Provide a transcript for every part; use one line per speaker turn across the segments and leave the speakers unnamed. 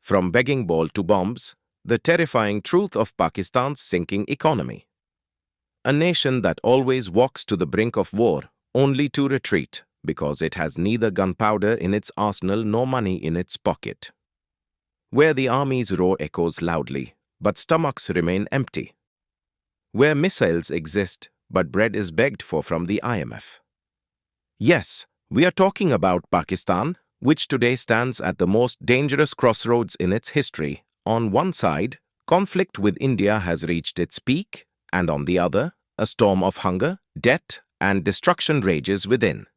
From begging ball to bombs, the terrifying truth of Pakistan's sinking economy. A nation that always walks to the brink of war only to retreat because it has neither gunpowder in its arsenal nor money in its pocket. Where the army's roar echoes loudly, but stomachs remain empty. Where missiles exist, but bread is begged for from the IMF. Yes, we are talking about Pakistan, which today stands at the most dangerous crossroads in its history. On one side, conflict with India has reached its peak, and on the other, a storm of hunger, debt, and destruction rages within.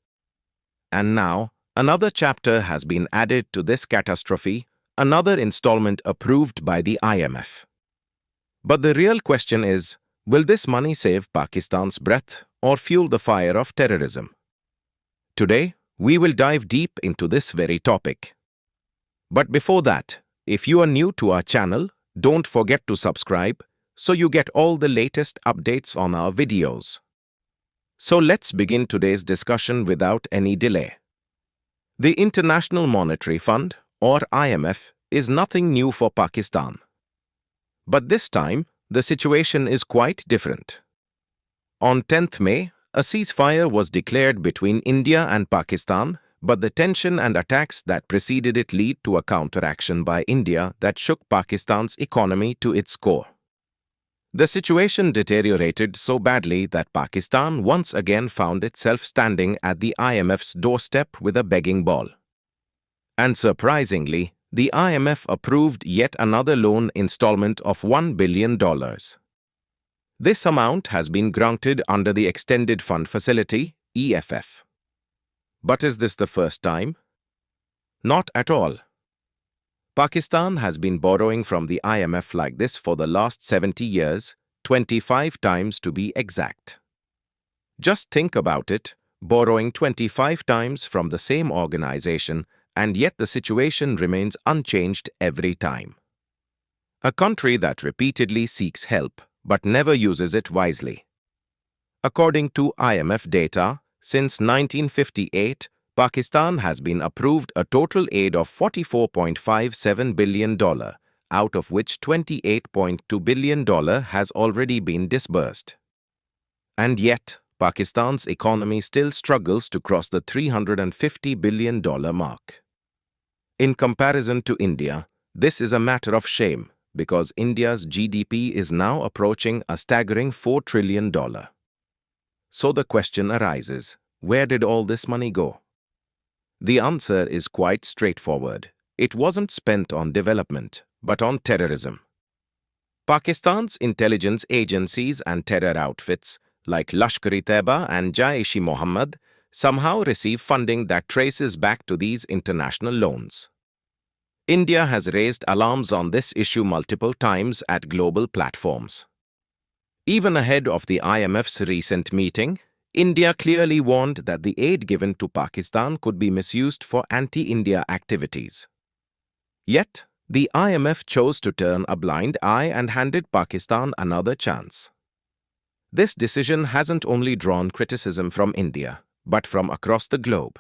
And now, another chapter has been added to this catastrophe, another installment approved by the IMF. But the real question is, will this money save Pakistan's breath or fuel the fire of terrorism? Today, we will dive deep into this very topic. But before that, if you are new to our channel, don't forget to subscribe so you get all the latest updates on our videos. So let's begin today's discussion without any delay. The International Monetary Fund, or IMF, is nothing new for Pakistan. But this time, the situation is quite different. On 10th May, a ceasefire was declared between India and Pakistan, but the tension and attacks that preceded it lead to a counteraction by India that shook Pakistan's economy to its core. The situation deteriorated so badly that Pakistan once again found itself standing at the IMF's doorstep with a begging ball. And surprisingly, the IMF approved yet another loan installment of $1 billion. This amount has been granted under the Extended Fund Facility, EFF. But is this the first time? Not at all. Pakistan has been borrowing from the IMF like this for the last 70 years, 25 times to be exact. Just think about it, borrowing 25 times from the same organization, and yet the situation remains unchanged every time. A country that repeatedly seeks help but never uses it wisely. According to IMF data, since 1958, Pakistan has been approved a total aid of $44.57 billion, out of which $28.2 billion has already been disbursed. And yet, Pakistan's economy still struggles to cross the $350 billion mark. In comparison to India, this is a matter of shame, because India's GDP is now approaching a staggering $4 trillion. So the question arises, where did all this money go? The answer is quite straightforward. It wasn't spent on development, but on terrorism. Pakistan's intelligence agencies and terror outfits, like Lashkar-e-Taiba and Jaish-e-Mohammed, somehow receive funding that traces back to these international loans. India has raised alarms on this issue multiple times at global platforms. Even ahead of the IMF's recent meeting, India clearly warned that the aid given to Pakistan could be misused for anti-India activities. Yet, the IMF chose to turn a blind eye and handed Pakistan another chance. This decision hasn't only drawn criticism from India, but from across the globe.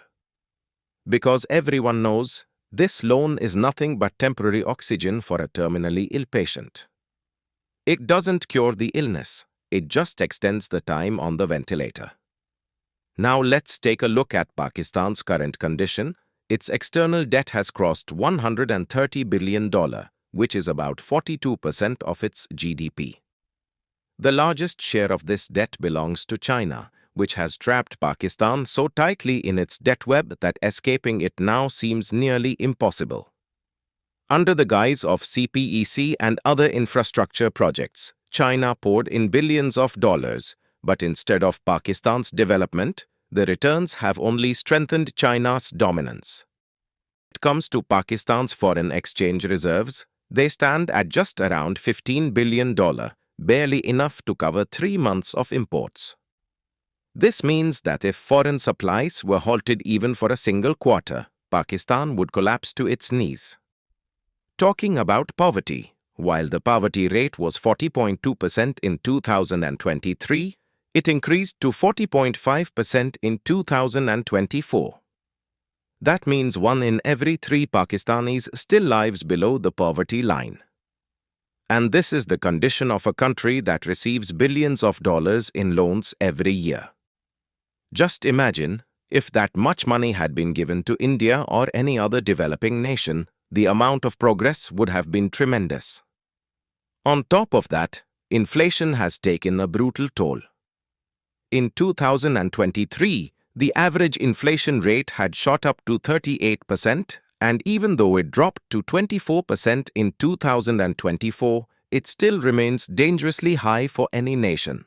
Because everyone knows, this loan is nothing but temporary oxygen for a terminally ill patient. It doesn't cure the illness, it just extends the time on the ventilator. Now let's take a look at Pakistan's current condition. Its external debt has crossed $130 billion, which is about 42% of its GDP. The largest share of this debt belongs to China, which has trapped Pakistan so tightly in its debt web that escaping it now seems nearly impossible. Under the guise of CPEC and other infrastructure projects, China poured in billions of dollars, but instead of Pakistan's development, the returns have only strengthened China's dominance. When it comes to Pakistan's foreign exchange reserves, they stand at just around $15 billion, barely enough to cover 3 months of imports. This means that if foreign supplies were halted even for a single quarter, Pakistan would collapse to its knees. Talking about poverty, while the poverty rate was 40.2% in 2023, it increased to 40.5% in 2024. That means 1 in every 3 Pakistanis still lives below the poverty line. And this is the condition of a country that receives billions of dollars in loans every year. Just imagine, if that much money had been given to India or any other developing nation, the amount of progress would have been tremendous. On top of that, inflation has taken a brutal toll. In 2023, the average inflation rate had shot up to 38%, and even though it dropped to 24% in 2024, it still remains dangerously high for any nation.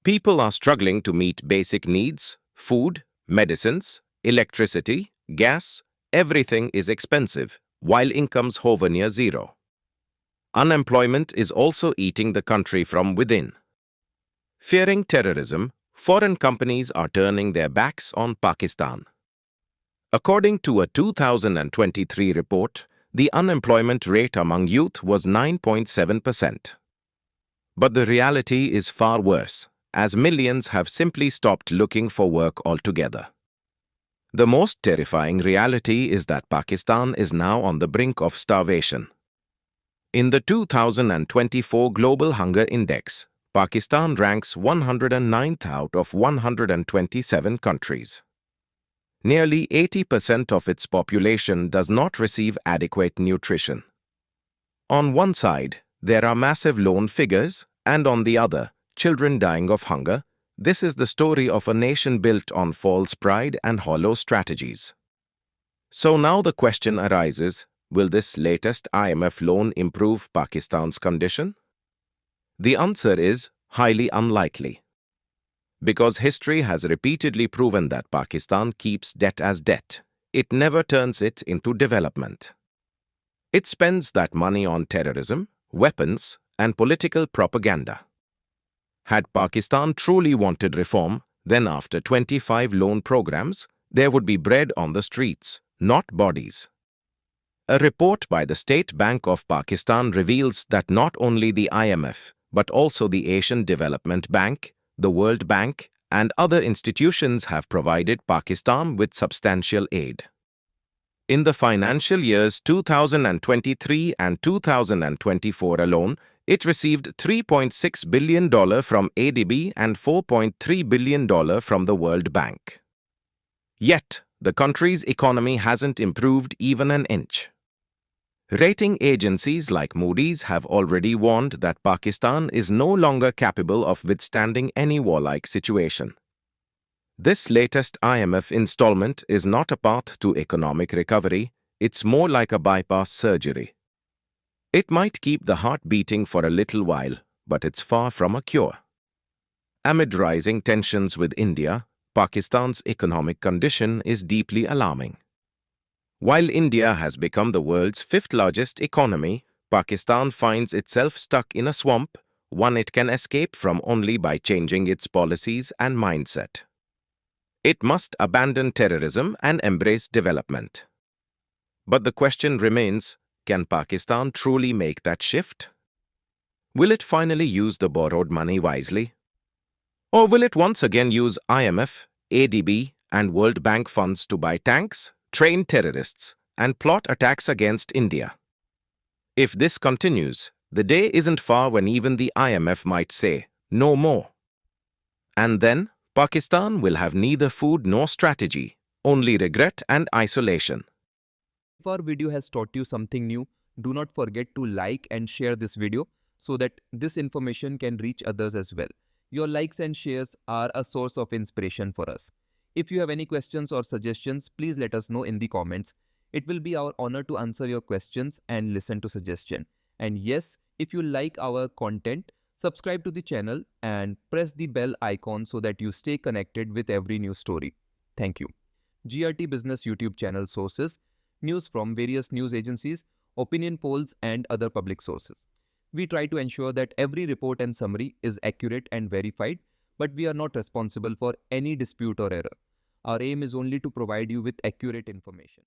People are struggling to meet basic needs: food, medicines, electricity, gas. Everything is expensive, while incomes hover near zero. Unemployment is also eating the country from within. Fearing terrorism, foreign companies are turning their backs on Pakistan. According to a 2023 report, the unemployment rate among youth was 9.7%. But the reality is far worse, as millions have simply stopped looking for work altogether. The most terrifying reality is that Pakistan is now on the brink of starvation. In the 2024 Global Hunger Index, Pakistan ranks 109th out of 127 countries. Nearly 80% of its population does not receive adequate nutrition. On one side, there are massive loan figures, and on the other, children dying of hunger. This is the story of a nation built on false pride and hollow strategies. So now the question arises, will this latest IMF loan improve Pakistan's condition? The answer is highly unlikely. Because history has repeatedly proven that Pakistan keeps debt as debt. It never turns it into development. It spends that money on terrorism, weapons, and political propaganda. Had Pakistan truly wanted reform, then after 25 loan programs, there would be bread on the streets, not bodies. A report by the State Bank of Pakistan reveals that not only the IMF, but also the Asian Development Bank, the World Bank, and other institutions have provided Pakistan with substantial aid. In the financial years 2023 and 2024 alone, it received $3.6 billion from ADB and $4.3 billion from the World Bank. Yet, the country's economy hasn't improved even an inch. Rating agencies like Moody's have already warned that Pakistan is no longer capable of withstanding any warlike situation. This latest IMF installment is not a path to economic recovery, it's more like a bypass surgery. It might keep the heart beating for a little while, but it's far from a cure. Amid rising tensions with India, Pakistan's economic condition is deeply alarming. While India has become the world's 5th largest economy, Pakistan finds itself stuck in a swamp, one it can escape from only by changing its policies and mindset. It must abandon terrorism and embrace development. But the question remains, can Pakistan truly make that shift? Will it finally use the borrowed money wisely? Or will it once again use IMF, ADB, and World Bank funds to buy tanks, train terrorists, and plot attacks against India? If this continues, the day isn't far when even the IMF might say, no more. And then, Pakistan will have neither food nor strategy, only regret and isolation.
If our video has taught you something new, do not forget to like and share this video so that this information can reach others as well. Your likes and shares are a source of inspiration for us. If you have any questions or suggestions, please let us know in the comments. It will be our honor to answer your questions and listen to suggestions. And yes, if you like our content, subscribe to the channel and press the bell icon so that you stay connected with every new story. Thank you. GRT Business YouTube channel sources: news from various news agencies, opinion polls, and other public sources. We try to ensure that every report and summary is accurate and verified, but we are not responsible for any dispute or error. Our aim is only to provide you with accurate information.